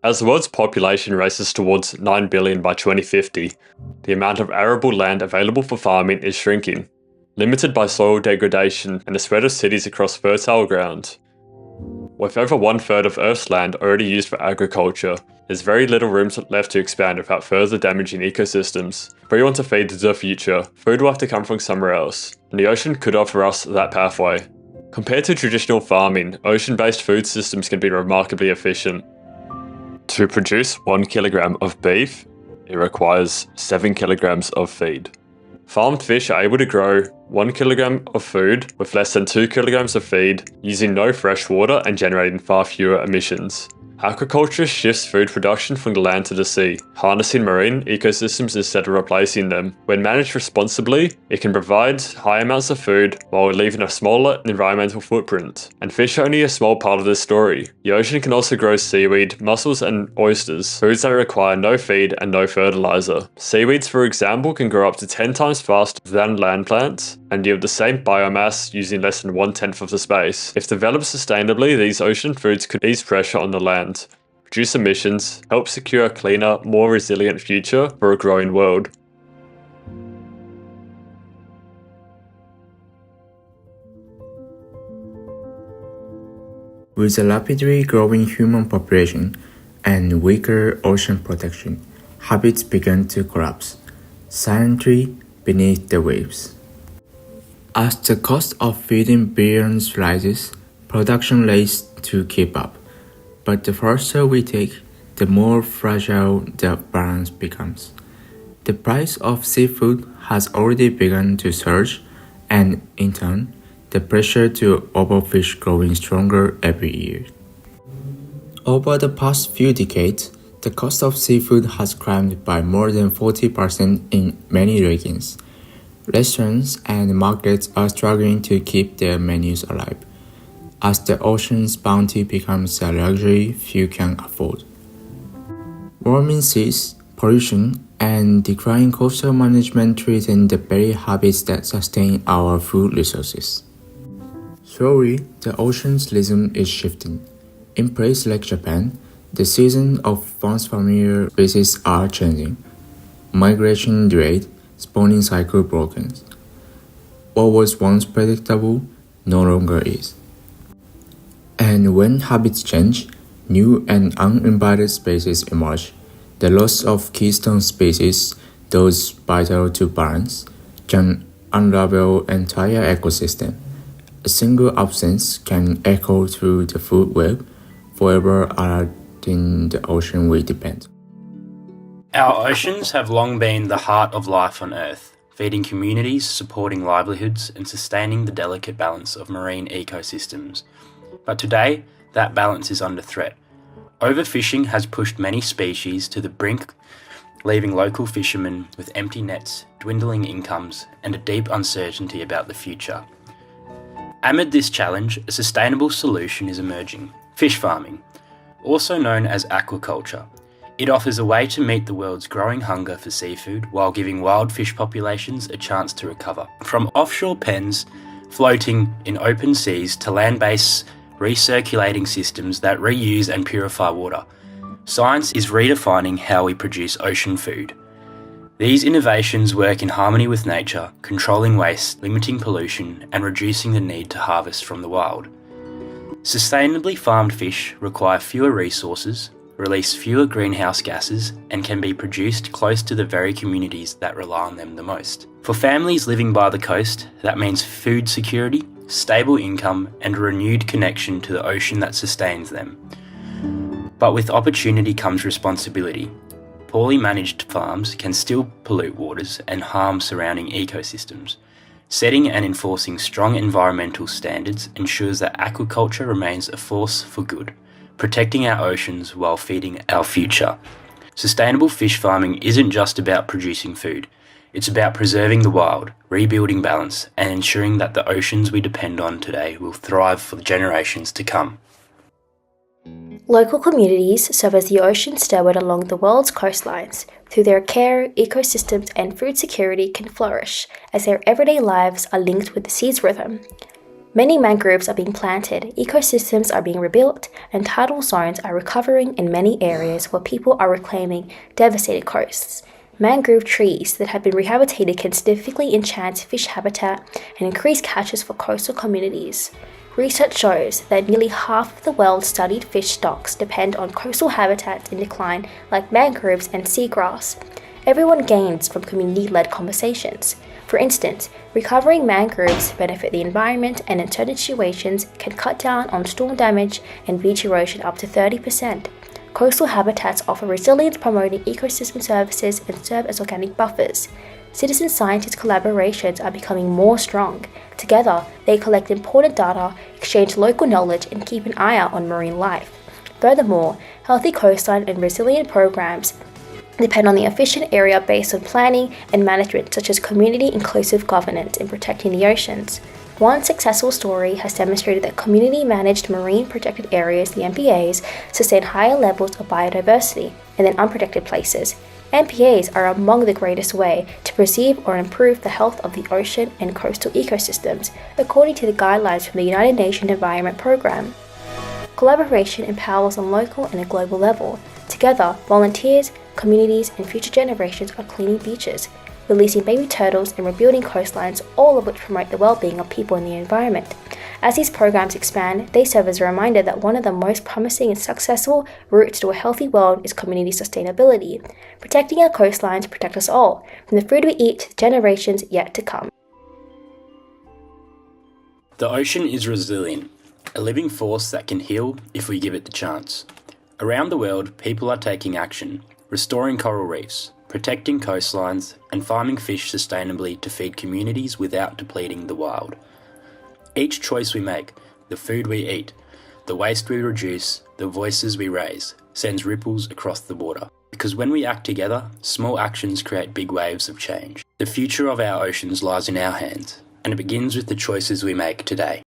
As the world's population races towards 9 billion by 2050, the amount of arable land available for farming is shrinking, limited by soil degradation and the spread of cities across fertile ground. With over 1/3 of Earth's land already used for agriculture, there's very little room left to expand without further damaging ecosystems. If we want to feed the future, food will have to come from somewhere else, and the ocean could offer us that pathway. Compared to traditional farming, ocean-based food systems can be remarkably efficient. To produce 1 kilogram of beef, it requires 7 kilograms of feed. Farmed fish are able to grow 1 kilogram of food with less than 2 kilograms of feed, using no fresh water and generating far fewer emissions. Aquaculture shifts food production from the land to the sea, harnessing marine ecosystems instead of replacing them. When managed responsibly, it can provide high amounts of food while leaving a smaller environmental footprint. And fish are only a small part of this story. The ocean can also grow seaweed, mussels and oysters, foods that require no feed and no fertilizer. Seaweeds, for example, can grow up to 10 times faster than land plants and yield the same biomass using less than 1/10 of the space. If developed sustainably, these ocean foods could ease pressure on the land, reduce emissions, help secure a cleaner, more resilient future for a growing world. With a rapidly growing human population and weaker ocean protection, habits began to collapse, silently beneath the waves. As the cost of feeding billions rises, production races to keep up. But the faster we take, the more fragile the balance becomes. The price of seafood has already begun to surge, and in turn, the pressure to overfish growing stronger every year. Over the past few decades, the cost of seafood has climbed by more than 40% in many regions. Restaurants and markets are struggling to keep their menus alive, as the ocean's bounty becomes a luxury few can afford. Warming seas, pollution, and declining coastal management threaten the very habits that sustain our food resources. Slowly, the ocean's rhythm is shifting. In places like Japan, the season of once familiar species are changing. Migration delayed, spawning cycle broken. What was once predictable no longer is. And when habits change, new and uninvited species emerge. The loss of keystone species, those vital to balance, can unravel entire ecosystem. A single absence can echo through the food web, forever alerting the ocean we depend. Our oceans have long been the heart of life on Earth, feeding communities, supporting livelihoods, and sustaining the delicate balance of marine ecosystems. But today, that balance is under threat. Overfishing has pushed many species to the brink, leaving local fishermen with empty nets, dwindling incomes, and a deep uncertainty about the future. Amid this challenge, a sustainable solution is emerging: fish farming, also known as aquaculture. It offers a way to meet the world's growing hunger for seafood while giving wild fish populations a chance to recover. From offshore pens floating in open seas to land-based recirculating systems that reuse and purify water, science is redefining how we produce ocean food. These innovations work in harmony with nature, controlling waste, limiting pollution, and reducing the need to harvest from the wild. Sustainably farmed fish require fewer resources, release fewer greenhouse gases, and can be produced close to the very communities that rely on them the most. For families living by the coast, that means food security, stable income, and a renewed connection to the ocean that sustains them. But with opportunity comes responsibility. Poorly managed farms can still pollute waters and harm surrounding ecosystems. Setting and enforcing strong environmental standards ensures that aquaculture remains a force for good, protecting our oceans while feeding our future. Sustainable fish farming isn't just about producing food. It's about preserving the wild, rebuilding balance, and ensuring that the oceans we depend on today will thrive for the generations to come. Local communities serve as the ocean steward along the world's coastlines. Through their care, ecosystems and food security can flourish as their everyday lives are linked with the sea's rhythm. Many mangroves are being planted, ecosystems are being rebuilt, and tidal zones are recovering in many areas where people are reclaiming devastated coasts. Mangrove trees that have been rehabilitated can significantly enhance fish habitat and increase catches for coastal communities. Research shows that nearly half of the world's studied fish stocks depend on coastal habitats in decline like mangroves and seagrass. Everyone gains from community-led conversations. For instance, recovering mangroves benefit the environment and in certain situations can cut down on storm damage and beach erosion up to 30%. Coastal habitats offer resilience promoting ecosystem services and serve as organic buffers. Citizen scientist collaborations are becoming more strong. Together, they collect important data, exchange local knowledge, and keep an eye out on marine life. Furthermore, healthy coastline and resilient programs depend on the efficient area based on planning and management, such as community-inclusive governance in protecting the oceans. One successful story has demonstrated that community-managed marine protected areas, the MPAs, sustain higher levels of biodiversity than in unprotected places. MPAs are among the greatest way to preserve or improve the health of the ocean and coastal ecosystems, according to the guidelines from the United Nations Environment Programme. Collaboration empowers on local and a global level. Together, volunteers, communities, and future generations are cleaning beaches, releasing baby turtles and rebuilding coastlines, all of which promote the well-being of people and the environment. As these programs expand, they serve as a reminder that one of the most promising and successful routes to a healthy world is community sustainability. Protecting our coastlines protect us all, from the food we eat to the generations yet to come. The ocean is resilient, a living force that can heal if we give it the chance. Around the world, people are taking action, restoring coral reefs, protecting coastlines, and farming fish sustainably to feed communities without depleting the wild. Each choice we make, the food we eat, the waste we reduce, the voices we raise, sends ripples across the water. Because when we act together, small actions create big waves of change. The future of our oceans lies in our hands, and it begins with the choices we make today.